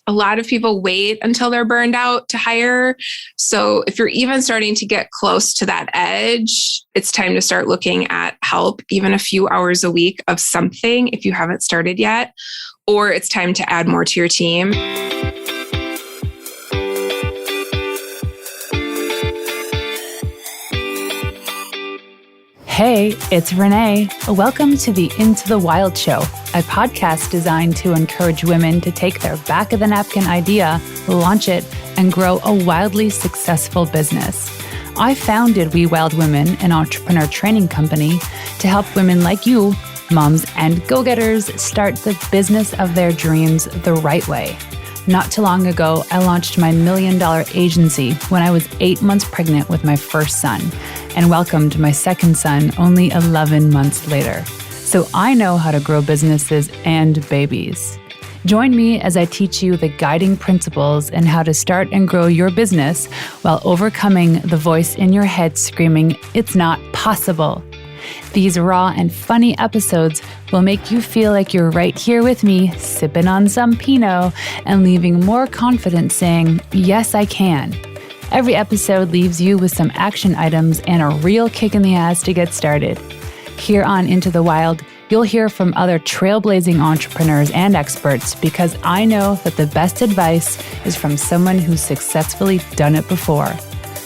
A lot of people wait until they're burned out to hire. So if you're even starting to get close to that edge, it's time to start looking at help, even a few hours a week of something if you haven't started yet, or it's time to add more to your team. Hey, it's Renee. Welcome to the Into the Wild Show, a podcast designed to encourage women to take their back of the napkin idea, launch it, and grow a wildly successful business. I founded We Wild Women, an entrepreneur training company, to help women like you, moms and go-getters, start the business of their dreams the right way. Not too long ago, I launched my $1 million agency when I was 8 months pregnant with my first son and welcomed my second son only 11 months later. So I know how to grow businesses and babies. Join me as I teach you the guiding principles and how to start and grow your business while overcoming the voice in your head screaming, "It's not possible." These raw and funny episodes will make you feel like you're right here with me, sipping on some Pinot and leaving more confident saying, "Yes, I can." Every episode leaves you with some action items and a real kick in the ass to get started. Here on Into the Wild, you'll hear from other trailblazing entrepreneurs and experts because I know that the best advice is from someone who's successfully done it before.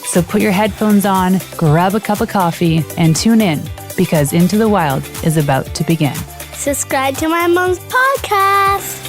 So put your headphones on, grab a cup of coffee, and tune in, because Into the Wild is about to begin. Subscribe to my mom's podcast.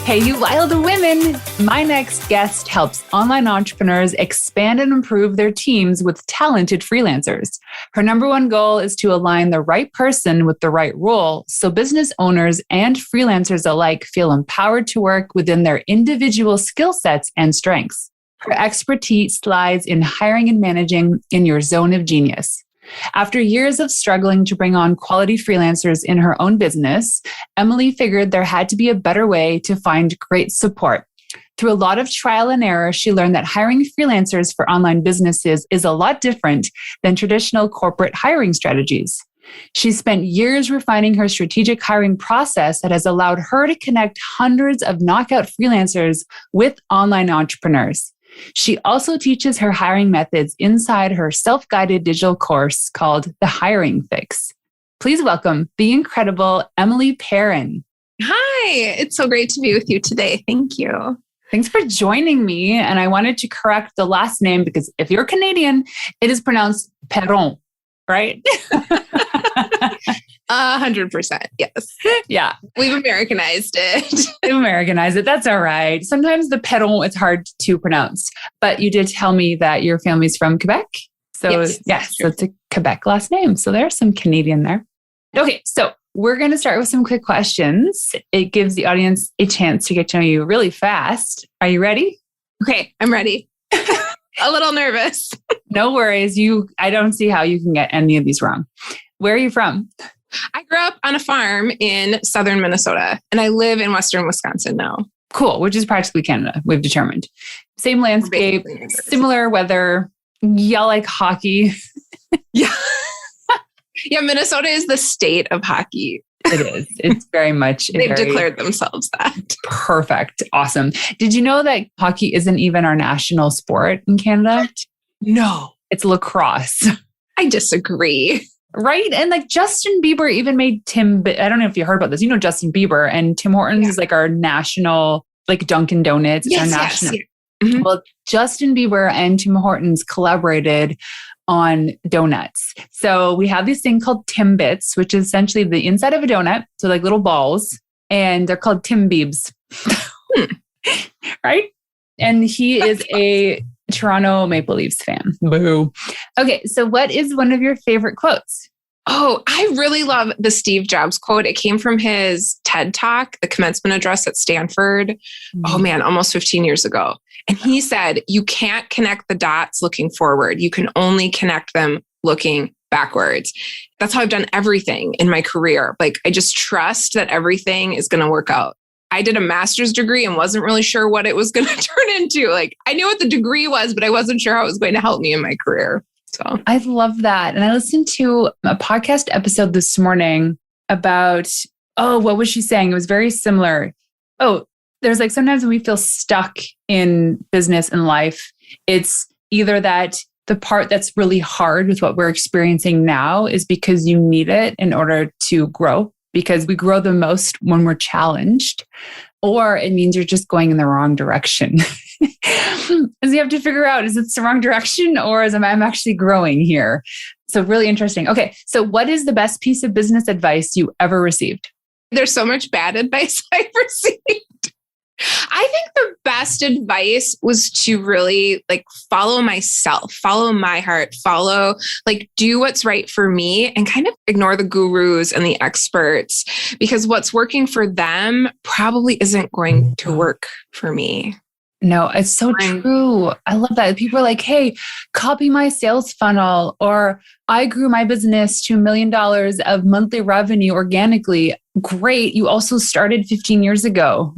Hey, you wild women! My next guest helps online entrepreneurs expand and improve their teams with talented freelancers. Her number one goal is to align the right person with the right role so business owners and freelancers alike feel empowered to work within their individual skill sets and strengths. Her expertise lies in hiring and managing in your zone of genius. After years of struggling to bring on quality freelancers in her own business, Emily figured there had to be a better way to find great support. Through a lot of trial and error, she learned that hiring freelancers for online businesses is a lot different than traditional corporate hiring strategies. She spent years refining her strategic hiring process that has allowed her to connect hundreds of knockout freelancers with online entrepreneurs. She also teaches her hiring methods inside her self-guided digital course called The Hiring Fix. Please welcome the incredible Emily Perron. Hi, it's so great to be with you today. Thank you. Thanks for joining me. And I wanted to correct the last name because if you're Canadian, it is pronounced Perron, right? 100%. Yes. Yeah. We've Americanized it. That's all right. Sometimes the Perron, it's hard to pronounce, but you did tell me that your family's from Quebec. So yes, so it's a Quebec last name. So there's some Canadian there. Okay. So we're going to start with some quick questions. It gives the audience a chance to get to know you really fast. Are you ready? Okay. I'm ready. A little nervous. No worries. I don't see how you can get any of these wrong. Where are you from? I grew up on a farm in southern Minnesota, and I live in western Wisconsin now. Cool, which is practically Canada, we've determined. Same landscape, similar weather. Y'all like hockey. Yeah. Yeah, Minnesota is the state of hockey. It is. It's very much. They've declared themselves that. Perfect. Awesome. Did you know that hockey isn't even our national sport in Canada? What? No. It's lacrosse. I disagree. Right? And like Justin Bieber even made I don't know if you heard about this. You know Justin Bieber, and Tim Hortons is like our national, like Dunkin' Donuts. Yes, our national. Yes. Mm-hmm. Well, Justin Bieber and Tim Hortons collaborated on donuts. So we have this thing called Timbits, which is essentially the inside of a donut. So like little balls, and they're called Tim Biebs. Right? And he is a Toronto Maple Leafs fan. Boo. Okay. So what is one of your favorite quotes? Oh, I really love the Steve Jobs quote. It came from his TED Talk, the commencement address at Stanford. Oh man, almost 15 years ago. And he said, you can't connect the dots looking forward. You can only connect them looking backwards. That's how I've done everything in my career. Like I just trust that everything is going to work out. I did a master's degree and wasn't really sure what it was going to turn into. Like I knew what the degree was, but I wasn't sure how it was going to help me in my career. So I love that. And I listened to a podcast episode this morning about, what was she saying? It was very similar. Oh, there's like sometimes when we feel stuck in business and life, it's either that the part that's really hard with what we're experiencing now is because you need it in order to grow, because we grow the most when we're challenged, or it means you're just going in the wrong direction. So you have to figure out, is it the wrong direction or I'm actually growing here? So really interesting. Okay. So what is the best piece of business advice you ever received? There's so much bad advice I've received. I think the best advice was to really follow myself, follow my heart, do what's right for me and kind of ignore the gurus and the experts, because what's working for them probably isn't going to work for me. No, it's so true. I love that. People are like, hey, copy my sales funnel, or I grew my business to $1 million of monthly revenue organically. Great. You also started 15 years ago,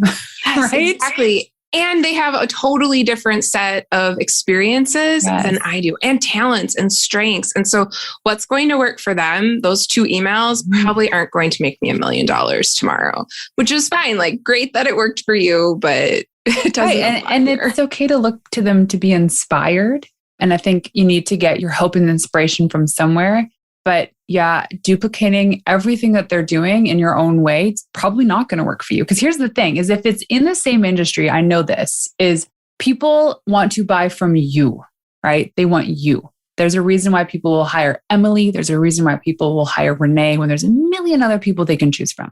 yes, right? Exactly. And they have a totally different set of experiences than I do, and talents and strengths. And so what's going to work for them, those 2 emails probably aren't going to make me $1 million tomorrow, which is fine. Great that it worked for you, but it doesn't. Right. And it's okay to look to them to be inspired. And I think you need to get your hope and inspiration from somewhere. But yeah, duplicating everything that they're doing in your own way, it's probably not going to work for you. Because here's the thing, is if it's in the same industry, I know this, is people want to buy from you, right? They want you. There's a reason why people will hire Emily. There's a reason why people will hire Renee when there's a million other people they can choose from.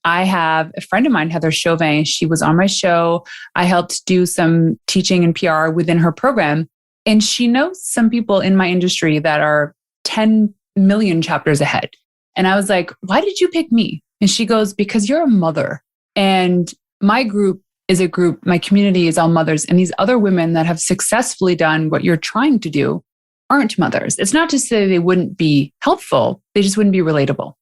I have a friend of mine, Heather Chauvin. She was on my show. I helped do some teaching and PR within her program. And she knows some people in my industry that are 10 million chapters ahead. And I was like, why did you pick me? And she goes, because you're a mother. And my group is a group, my community is all mothers. And these other women that have successfully done what you're trying to do aren't mothers. It's not to say they wouldn't be helpful. They just wouldn't be relatable.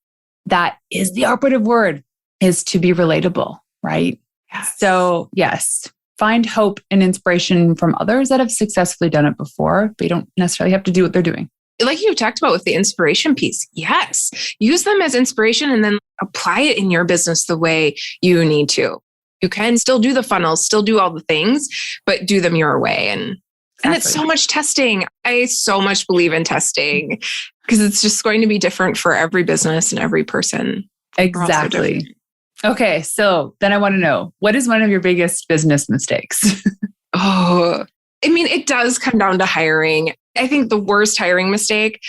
That is the operative word, is to be relatable, right? Yes. So yes, find hope and inspiration from others that have successfully done it before, but you don't necessarily have to do what they're doing. Like you talked about with the inspiration piece. Yes. Use them as inspiration and then apply it in your business the way you need to. You can still do the funnels, still do all the things, but do them your way. And it's so much testing. I so much believe in testing because it's just going to be different for every business and every person. Exactly. Okay. So then I want to know, what is one of your biggest business mistakes? It does come down to hiring. I think the worst hiring mistake,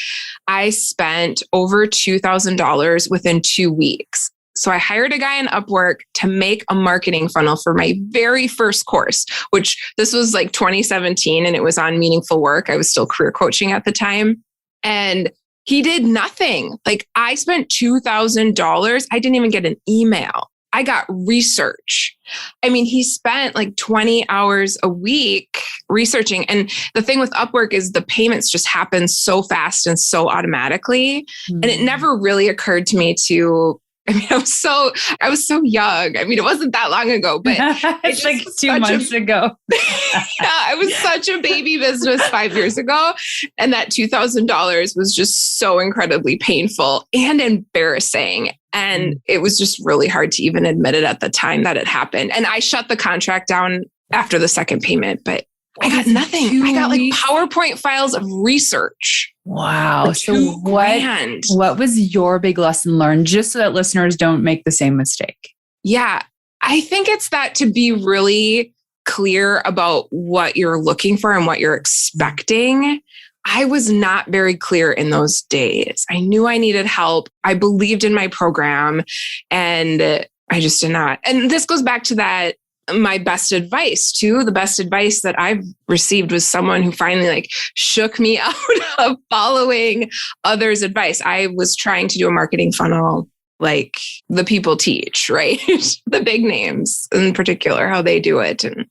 I spent over $2,000 within 2 weeks. So I hired a guy on Upwork to make a marketing funnel for my very first course, which this was 2017 and it was on meaningful work. I was still career coaching at the time. And he did nothing. I spent $2,000. I didn't even get an email. I got research. He spent 20 hours a week researching. And the thing with Upwork is the payments just happen so fast and so automatically. And it never really occurred to me to, I was so young. It wasn't that long ago, but it's 2 months ago. Yeah, it was such a baby business 5 years ago. And that $2,000 was just so incredibly painful and embarrassing. And it was just really hard to even admit it at the time that it happened. And I shut the contract down after the second payment, but I got nothing. I got PowerPoint files of research. Wow. So what was your big lesson learned, just so that listeners don't make the same mistake? Yeah, I think it's that to be really clear about what you're looking for and what you're expecting. I was not very clear in those days. I knew I needed help. I believed in my program and I just did not. And this goes back to that. My best advice too. The best advice that I've received was someone who finally shook me out of following others' advice. I was trying to do a marketing funnel like the people teach, right? The big names in particular, how they do it. And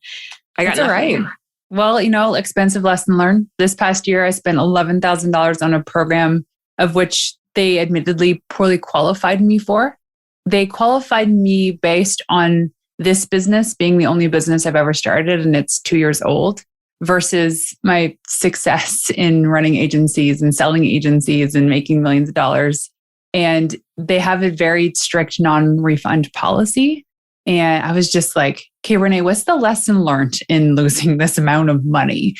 I got nothing. All right. Well, expensive lesson learned. This past year, I spent $11,000 on a program of which they admittedly poorly qualified me for. They qualified me based on this business being the only business I've ever started, and it's 2 years old, versus my success in running agencies and selling agencies and making millions of dollars. and they have a very strict non-refund policy. And I was just like, okay, Renee, what's the lesson learned in losing this amount of money?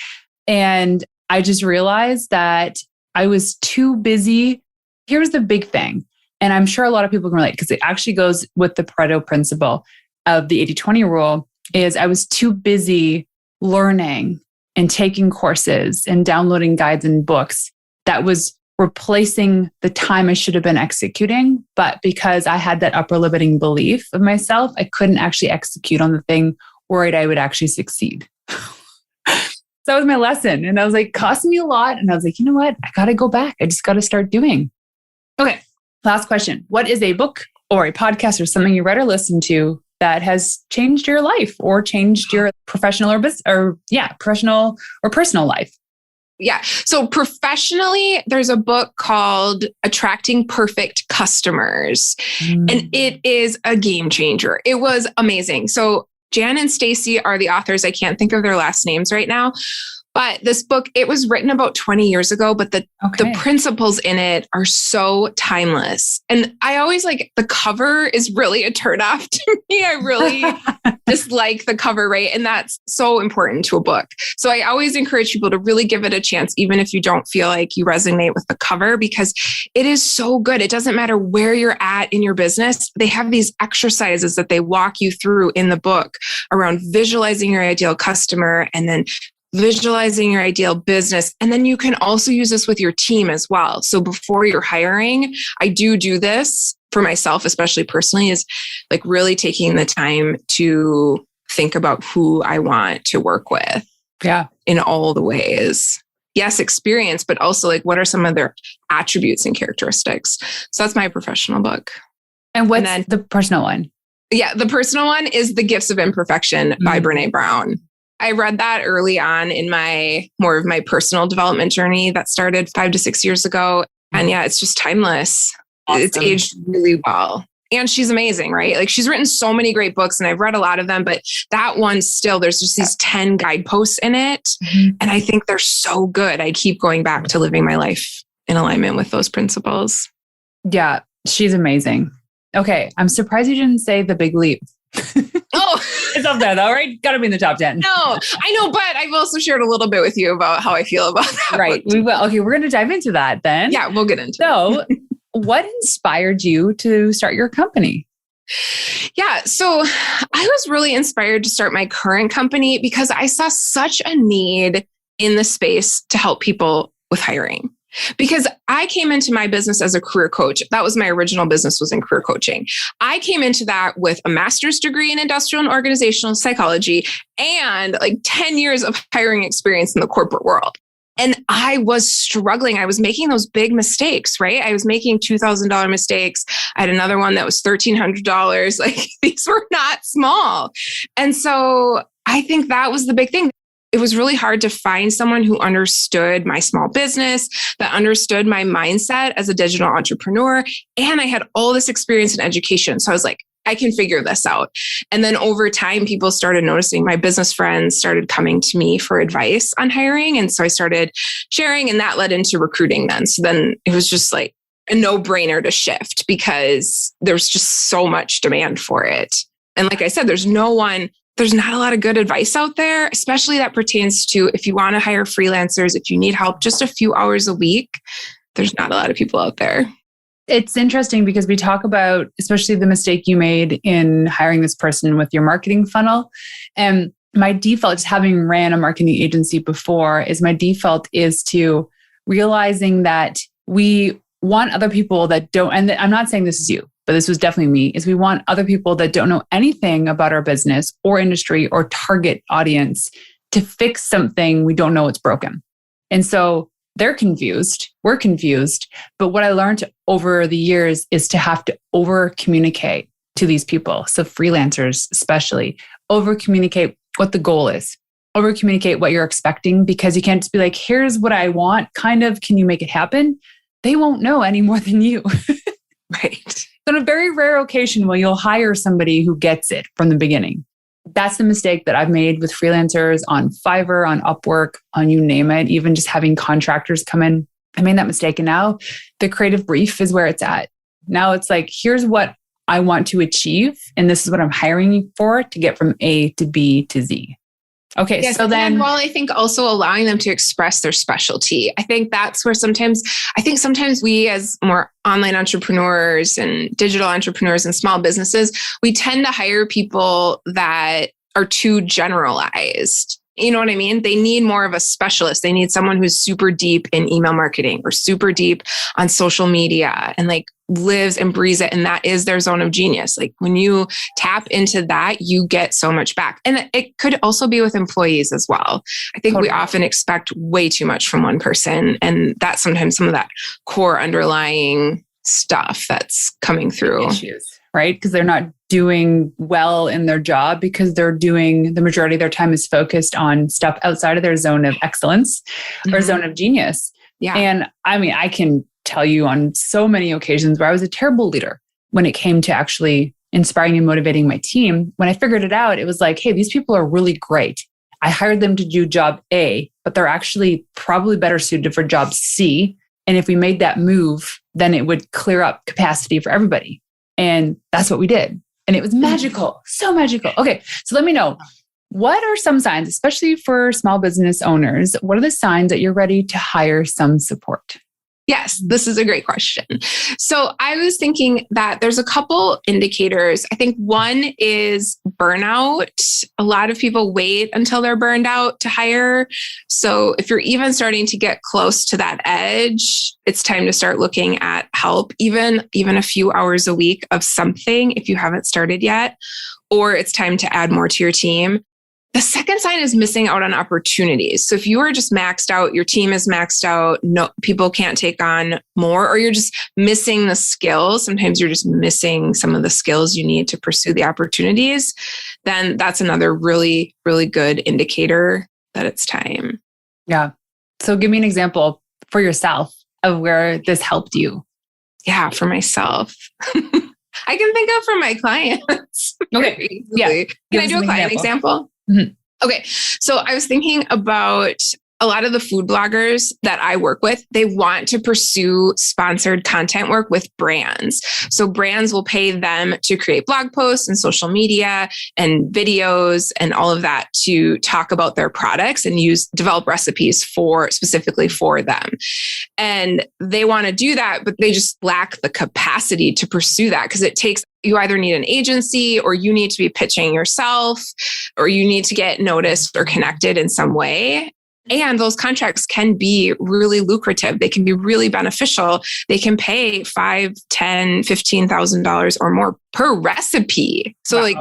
And I just realized that I was too busy. Here's the big thing. And I'm sure a lot of people can relate because it actually goes with the Pareto principle of the 80-20 rule is I was too busy learning and taking courses and downloading guides and books that was replacing the time I should have been executing. But because I had that upper limiting belief of myself, I couldn't actually execute on the thing worried I would actually succeed. So that was my lesson. And I was like, cost me a lot. And I was like, you know what? I got to go back. I just got to start doing. Okay. Last question. What is a book or a podcast or something you read or listened to that has changed your life or changed your professional professional or personal life? Yeah. So professionally, there's a book called Attracting Perfect Customers, and it is a game changer. It was amazing. So Jan and Stacy are the authors. I can't think of their last names right now. But this book, it was written about 20 years ago, but the principles in it are so timeless. And I always the cover is really a turnoff to me. I really dislike the cover, right? And that's so important to a book. So I always encourage people to really give it a chance, even if you don't feel like you resonate with the cover, because it is so good. It doesn't matter where you're at in your business. They have these exercises that they walk you through in the book around visualizing your ideal customer and then visualizing your ideal business. And then you can also use this with your team as well. So before you're hiring, I do this for myself, especially personally, is really taking the time to think about who I want to work with. Yeah. In all the ways. Yes, experience, but also what are some of their attributes and characteristics? So that's my professional book. And what's the personal one? Yeah, the personal one is The Gifts of Imperfection by Brené Brown. I read that early on in more of my personal development journey that started 5 to 6 years ago. And yeah, it's just timeless. Awesome. It's aged really well. And she's amazing, right? She's written so many great books and I've read a lot of them, but that one still, there's just these 10 guideposts in it. And I think they're so good. I keep going back to living my life in alignment with those principles. Yeah, she's amazing. Okay. I'm surprised you didn't say The Big Leap. Oh, it's up there though, right? Got to be in the top 10. No, I know, but I've also shared a little bit with you about how I feel about that. Right. We will. Okay. We're going to dive into that then. Yeah, we'll get into it. What inspired you to start your company? Yeah. So I was really inspired to start my current company because I saw such a need in the space to help people with hiring. Because I came into my business as a career coach. That was my original business, was in career coaching. I came into that with a master's degree in industrial and organizational psychology and 10 years of hiring experience in the corporate world. And I was struggling. I was making those big mistakes, right? I was making $2,000 mistakes. I had another one that was $1,300. These were not small. And so I think that was the big thing. It was really hard to find someone who understood my small business, that understood my mindset as a digital entrepreneur. And I had all this experience in education. So I was like, I can figure this out. And then over time, people started noticing. My business friends started coming to me for advice on hiring. And so I started sharing, and that led into recruiting then. So then it was just a no-brainer to shift because there's just so much demand for it. And like I said, there's not a lot of good advice out there, especially that pertains to if you want to hire freelancers, if you need help just a few hours a week, there's not a lot of people out there. It's interesting because we talk about, especially the mistake you made in hiring this person with your marketing funnel. And my default, just having ran a marketing agency before, is to realizing that we want other people that don't, and I'm not saying this is you, but this was definitely me, is we want other people that don't know anything about our business or industry or target audience to fix something we don't know it's broken. And so they're confused, we're confused. But what I learned over the years is to have to over communicate to these people. So freelancers, especially, over communicate what the goal is, over communicate what you're expecting, because you can't just be like, here's what I want, kind of, can you make it happen? They won't know any more than you. Right. On a very rare occasion where you'll hire somebody who gets it from the beginning. That's the mistake that I've made with freelancers on Fiverr, on Upwork, on you name it, even just having contractors come in. I made that mistake. And now the creative brief is where it's at. Now it's like, here's what I want to achieve. And this is what I'm hiring you for to get from A to B to Z. Okay. Yes, so then, well, I think also allowing them to express their specialty. I think that's where sometimes we as more online entrepreneurs and digital entrepreneurs and small businesses, we tend to hire people that are too generalized. You know what I mean? They need more of a specialist. They need someone who's super deep in email marketing or super deep on social media and like lives and breathes it. And that is their zone of genius. Like when you tap into that, you get so much back. And it could also be with employees as well. I think we often expect way too much from one person. And that's sometimes some of that core underlying stuff that's coming through. Issues, right? Because they're not doing well in their job because they're doing the majority of their time is focused on stuff outside of their zone of excellence or zone of genius. Yeah. And I mean, I can tell you on so many occasions where I was a terrible leader when it came to actually inspiring and motivating my team. When I figured it out, it was like, hey, these people are really great. I hired them to do job A, but they're actually probably better suited for job C. And if we made that move, then it would clear up capacity for everybody. And that's what we did. And it was magical, so magical. Okay, so let me know, what are some signs, especially for small business owners, what are the signs that you're ready to hire some support? Yes, this is a great question. So I was thinking that there's a couple indicators. I think one is burnout. A lot of people wait until they're burned out to hire. So if you're even starting to get close to that edge, it's time to start looking at help, even a few hours a week of something if you haven't started yet, or it's time to add more to your team. The second sign is missing out on opportunities. So if you are just maxed out, your team is maxed out, no, people can't take on more, or you're just missing the skills. Sometimes you're just missing some of the skills you need to pursue the opportunities. Then that's another really, really good indicator that it's time. Yeah. So give me an example for yourself of where this helped you. Yeah, for myself. I can think of for my clients. Okay. Yeah. Can I do a client example? Mm-hmm. Okay. So I was thinking about a lot of the food bloggers that I work with. They want to pursue sponsored content work with brands. So brands will pay them to create blog posts and social media and videos and all of that to talk about their products and develop recipes specifically for them. And they want to do that, but they just lack the capacity to pursue that because you either need an agency or you need to be pitching yourself or you need to get noticed or connected in some way. And those contracts can be really lucrative. They can be really beneficial. They can pay $5,000, $10,000, $15,000 or more per recipe. So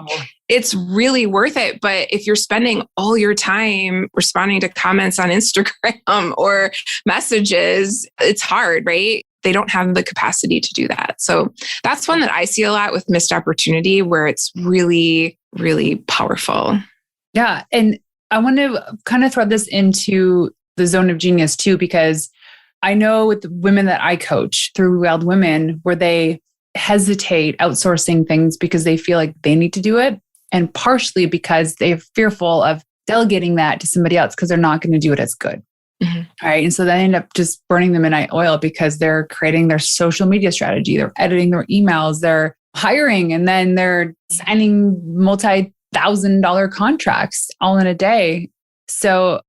it's really worth it. But if you're spending all your time responding to comments on Instagram or messages, it's hard, right? They don't have the capacity to do that. So that's one that I see a lot with missed opportunity where it's really, really powerful. Yeah. And I want to kind of throw this into the zone of genius too, because I know with the women that I coach through Wild Women, where they hesitate outsourcing things because they feel like they need to do it. And partially because they're fearful of delegating that to somebody else because they're not going to do it as good. Mm-hmm. All right. And so they end up just burning the midnight oil because they're creating their social media strategy. They're editing their emails, they're hiring, and then they're signing multi-$1,000 contracts all in a day. So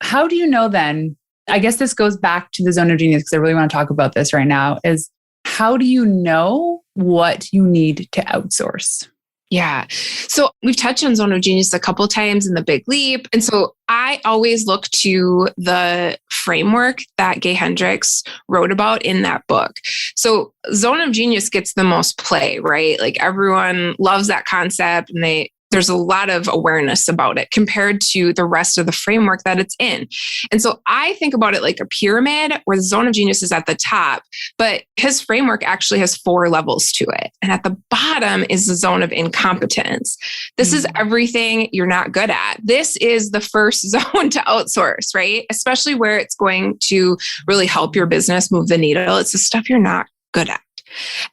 how do you know then? I guess this goes back to the zone of genius because I really want to talk about this right now is how do you know what you need to outsource? Yeah. So we've touched on zone of genius a couple of times in the Big Leap. And so I always look to the framework that Gay Hendricks wrote about in that book. So zone of genius gets the most play, right? Like everyone loves that concept and there's a lot of awareness about it compared to the rest of the framework that it's in. And so I think about it like a pyramid where the zone of genius is at the top, but his framework actually has 4 levels to it. And at the bottom is the zone of incompetence. This is everything you're not good at. This is the first zone to outsource, right? Especially where it's going to really help your business move the needle. It's the stuff you're not good at.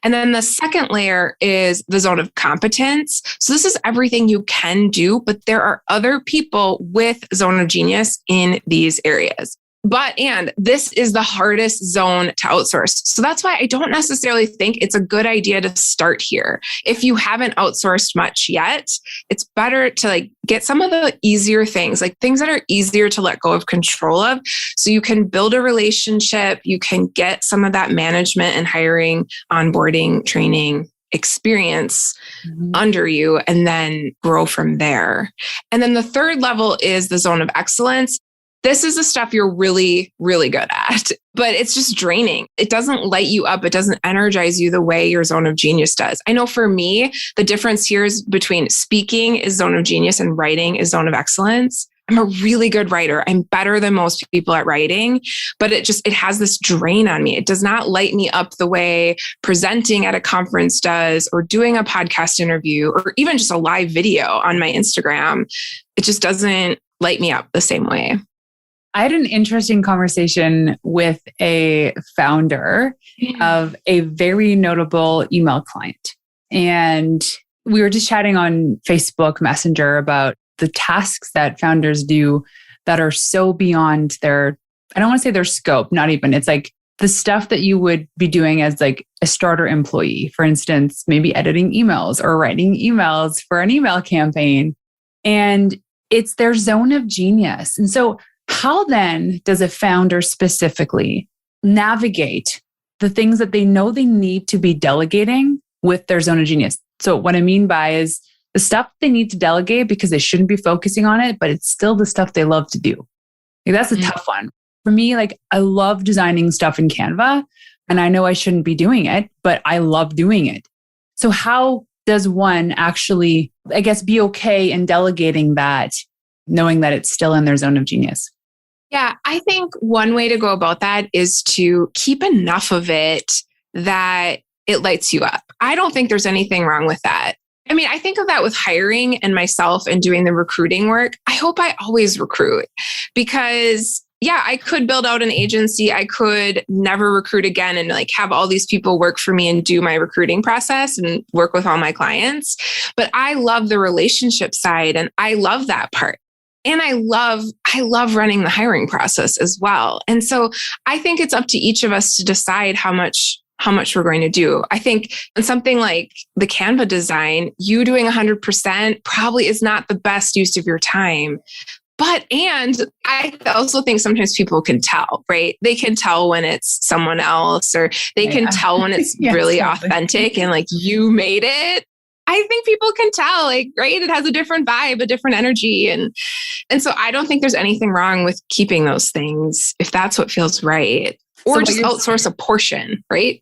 And then the second layer is the zone of competence. So this is everything you can do, but there are other people with zone of genius in these areas. And this is the hardest zone to outsource. So that's why I don't necessarily think it's a good idea to start here. If you haven't outsourced much yet, it's better to like get some of the easier things, like things that are easier to let go of control of. So you can build a relationship, you can get some of that management and hiring, onboarding, training experience under you, and then grow from there. And then the third level is the zone of excellence. This is the stuff you're really, really good at, but it's just draining. It doesn't light you up. It doesn't energize you the way your zone of genius does. I know for me, the difference here is between speaking is zone of genius and writing is zone of excellence. I'm a really good writer. I'm better than most people at writing, but it has this drain on me. It does not light me up the way presenting at a conference does, or doing a podcast interview, or even just a live video on my Instagram. It just doesn't light me up the same way. I had an interesting conversation with a founder of a very notable email client. And we were just chatting on Facebook Messenger about the tasks that founders do that are so beyond their, I don't want to say their scope, not even. It's like the stuff that you would be doing as like a starter employee. For instance, maybe editing emails or writing emails for an email campaign. And it's their zone of genius. And so how then does a founder specifically navigate the things that they know they need to be delegating with their zone of genius? So what I mean by is the stuff they need to delegate because they shouldn't be focusing on it, but it's still the stuff they love to do. Like that's a tough one. For me, like I love designing stuff in Canva and I know I shouldn't be doing it, but I love doing it. So how does one actually, I guess, be okay in delegating that, knowing that it's still in their zone of genius? Yeah, I think one way to go about that is to keep enough of it that it lights you up. I don't think there's anything wrong with that. I mean, I think of that with hiring and myself and doing the recruiting work. I hope I always recruit because I could build out an agency. I could never recruit again and like have all these people work for me and do my recruiting process and work with all my clients. But I love the relationship side and I love that part. And I love running the hiring process as well. And so I think it's up to each of us to decide how much we're going to do. I think in something like the Canva design, you doing 100% probably is not the best use of your time. And I also think sometimes people can tell, right? They can tell when it's someone else, or they can tell when it's really authentic and like you made it. I think people can tell, like, right? It has a different vibe, a different energy. And so I don't think there's anything wrong with keeping those things if that's what feels right. Or just outsource a portion, right?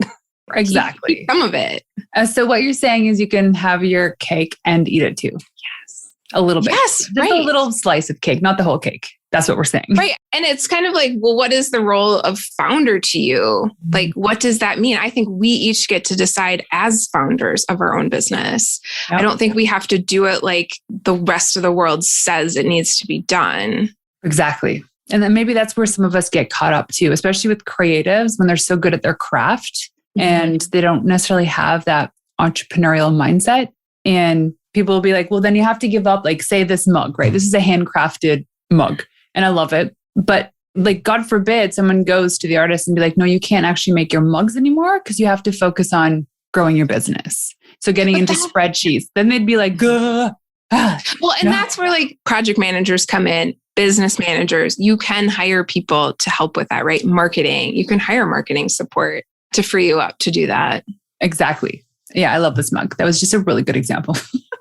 Exactly. Some of it. So what you're saying is you can have your cake and eat it too. Yes. A little bit. Yes, just a little slice of cake, not the whole cake. That's what we're saying. Right. And it's kind of like, well, what is the role of founder to you? Like, what does that mean? I think we each get to decide as founders of our own business. Yep. I don't think we have to do it like the rest of the world says it needs to be done. Exactly. And then maybe that's where some of us get caught up too, especially with creatives when they're so good at their craft and they don't necessarily have that entrepreneurial mindset. And people will be like, well, then you have to give up, like, say this mug, right? This is a handcrafted mug and I love it. But like, God forbid someone goes to the artist and be like, no, you can't actually make your mugs anymore because you have to focus on growing your business. So getting into spreadsheets, then they'd be like, well, and that's where like project managers come in, business managers. You can hire people to help with that, right? Marketing. You can hire marketing support to free you up to do that. Exactly. Yeah, I love this mug. That was just a really good example.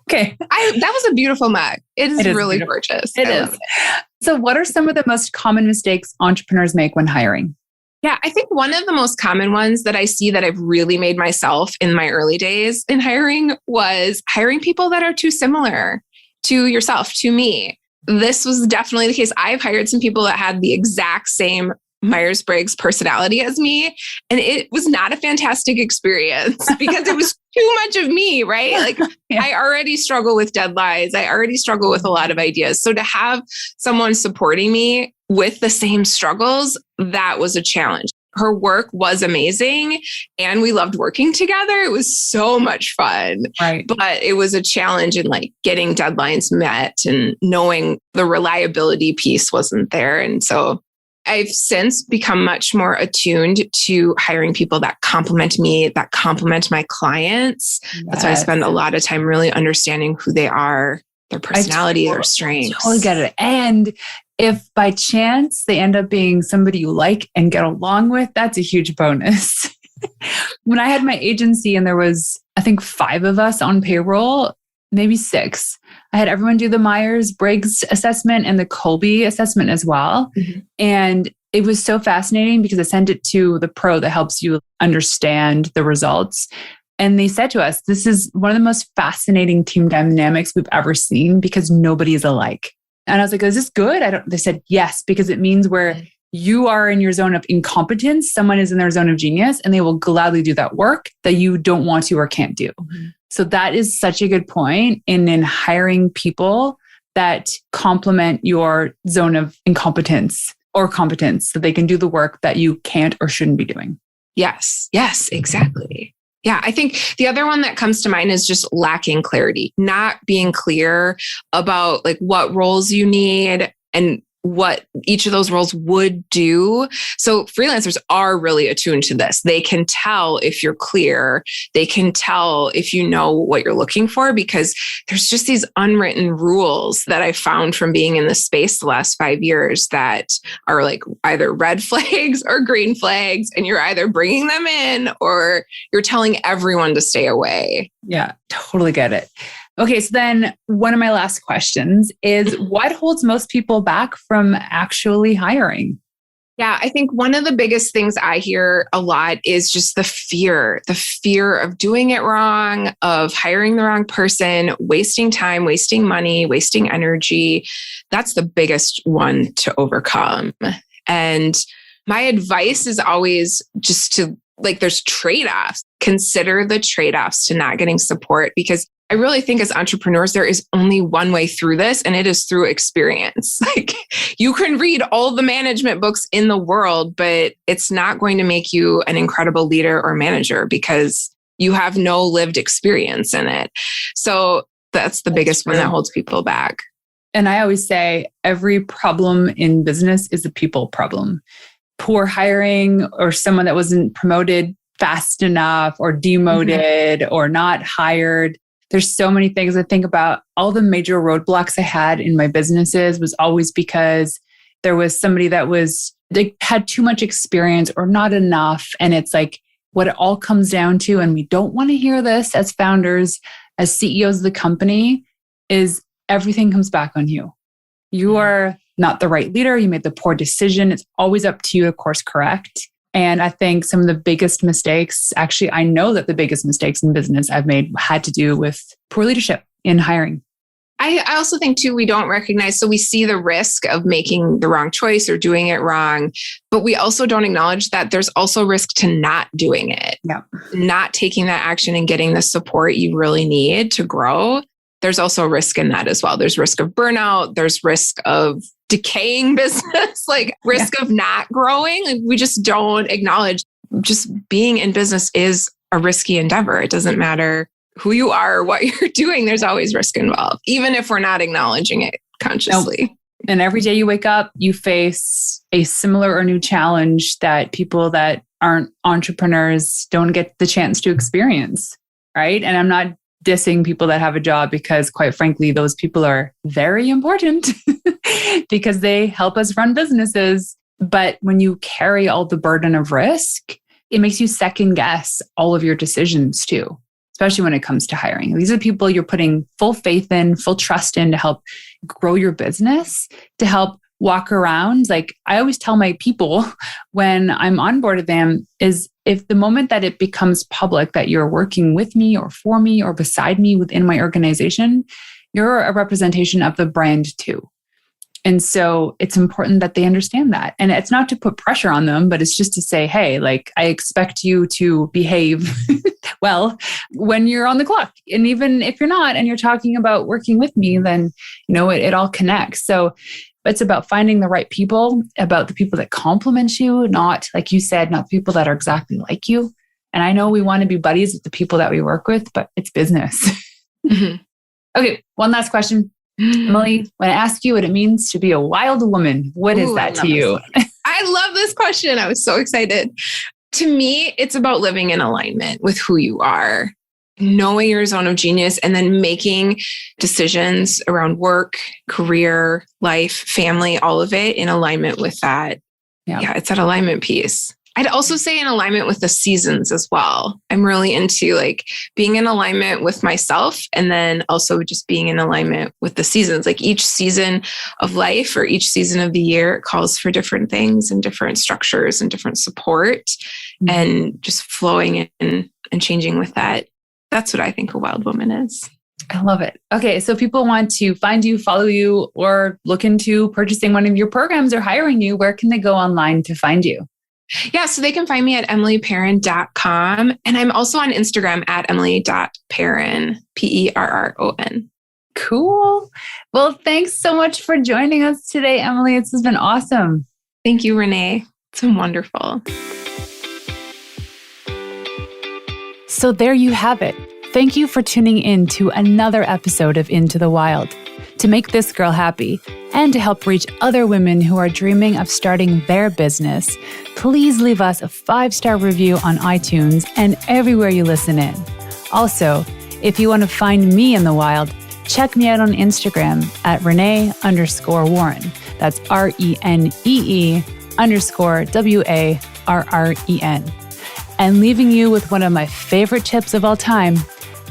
Okay. That was a beautiful mug. It is really gorgeous. It is. So what are some of the most common mistakes entrepreneurs make when hiring? Yeah, I think one of the most common ones that I see that I've really made myself in my early days in hiring was hiring people that are too similar to yourself, to me. This was definitely the case. I've hired some people that had the exact same Myers-Briggs personality as me. And it was not a fantastic experience because it was too much of me, right? Like I already struggle with deadlines. I already struggle with a lot of ideas. So to have someone supporting me with the same struggles, that was a challenge. Her work was amazing and we loved working together. It was so much fun. Right. But it was a challenge in like getting deadlines met and knowing the reliability piece wasn't there. And so I've since become much more attuned to hiring people that complement me, that complement my clients. Yes. That's why I spend a lot of time really understanding who they are, their personality, their strengths. I totally get it. And if by chance they end up being somebody you like and get along with, that's a huge bonus. When I had my agency and there was, I think 5 of us on payroll, maybe 6, I had everyone do the Myers-Briggs assessment and the Kolbe assessment as well. Mm-hmm. And it was so fascinating because I sent it to the pro that helps you understand the results. And they said to us, this is one of the most fascinating team dynamics we've ever seen because nobody is alike. And I was like, is this good? They said, yes, because it means where you are in your zone of incompetence, someone is in their zone of genius, and they will gladly do that work that you don't want to or can't do. Mm-hmm. So that is such a good point in hiring people that complement your zone of incompetence or competence so they can do the work that you can't or shouldn't be doing. Yes, exactly. Yeah, I think the other one that comes to mind is just lacking clarity, not being clear about like what roles you need and what each of those roles would do. So freelancers are really attuned to this. They can tell if you're clear. They can tell if you know what you're looking for because there's just these unwritten rules that I found from being in this space the last 5 years that are like either red flags or green flags. And you're either bringing them in or you're telling everyone to stay away. Yeah, totally get it. Okay, so then one of my last questions is what holds most people back from actually hiring? Yeah, I think one of the biggest things I hear a lot is just the fear of doing it wrong, of hiring the wrong person, wasting time, wasting money, wasting energy. That's the biggest one to overcome. And my advice is always just to there's trade-offs. Consider the trade-offs to not getting support because I really think as entrepreneurs, there is only one way through this, and it is through experience. You can read all the management books in the world, but it's not going to make you an incredible leader or manager because you have no lived experience in it. So that's the biggest one that holds people back. And I always say every problem in business is a people problem. Poor hiring or someone that wasn't promoted fast enough or demoted or not hired. There's so many things I think about. All the major roadblocks I had in my businesses was always because there was somebody that they had too much experience or not enough. And it's like what it all comes down to, and we don't want to hear this as founders, as CEOs of the company, is everything comes back on you. You are not the right leader. You made the poor decision. It's always up to you to course correct. And I think some of the biggest mistakes, actually, I know that the biggest mistakes in business I've made had to do with poor leadership in hiring. I also think too, we don't recognize, so we see the risk of making the wrong choice or doing it wrong, but we also don't acknowledge that there's also risk to not doing it, not taking that action and getting the support you really need to grow. There's also a risk in that as well. There's risk of burnout. There's risk of decaying business, risk of not growing. We just don't acknowledge just being in business is a risky endeavor. It doesn't matter who you are or what you're doing. There's always risk involved, even if we're not acknowledging it consciously. And every day you wake up, you face a similar or new challenge that people that aren't entrepreneurs don't get the chance to experience, right? And I'm not dissing people that have a job because quite frankly, those people are very important because they help us run businesses. But when you carry all the burden of risk, it makes you second guess all of your decisions too, especially when it comes to hiring. These are people you're putting full faith in, full trust in to help grow your business, to help walk around. Like I always tell my people when I'm onboarded them is if the moment that it becomes public that you're working with me or for me or beside me within my organization, you're a representation of the brand too. And so it's important that they understand that. And it's not to put pressure on them, but it's just to say, hey, I expect you to behave well when you're on the clock. And even if you're not, and you're talking about working with me, then, it all connects. So it's about finding the right people, about the people that complement you, not, like you said, not people that are exactly like you. And I know we want to be buddies with the people that we work with, but it's business. Mm-hmm. Okay, one last question. Emily, when I ask you what it means to be a wild woman, what is that to you? I I love this question. I was so excited. To me, it's about living in alignment with who you are, knowing your zone of genius, and then making decisions around work, career, life, family, all of it in alignment with that. Yeah, it's that alignment piece. I'd also say in alignment with the seasons as well. I'm really into like being in alignment with myself and then also just being in alignment with the seasons. Like each season of life or each season of the year calls for different things and different structures and different support and just flowing in and changing with that. That's what I think a wild woman is. I love it. Okay. So people want to find you, follow you, or look into purchasing one of your programs or hiring you. Where can they go online to find you? Yeah, so they can find me at emilyperron.com. And I'm also on Instagram at emily.perron, Perron. Cool. Well, thanks so much for joining us today, Emily. This has been awesome. Thank you, Renee. It's been wonderful. So there you have it. Thank you for tuning in to another episode of Into the Wild. To make this girl happy and to help reach other women who are dreaming of starting their business, please leave us a 5-star review on iTunes and everywhere you listen in. Also, if you want to find me in the wild, check me out on Instagram at Renee_Warren. That's RENEE_WARREN. And leaving you with one of my favorite tips of all time.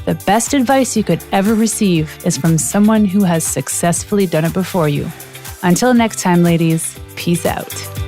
The best advice you could ever receive is from someone who has successfully done it before you. Until next time, ladies, peace out.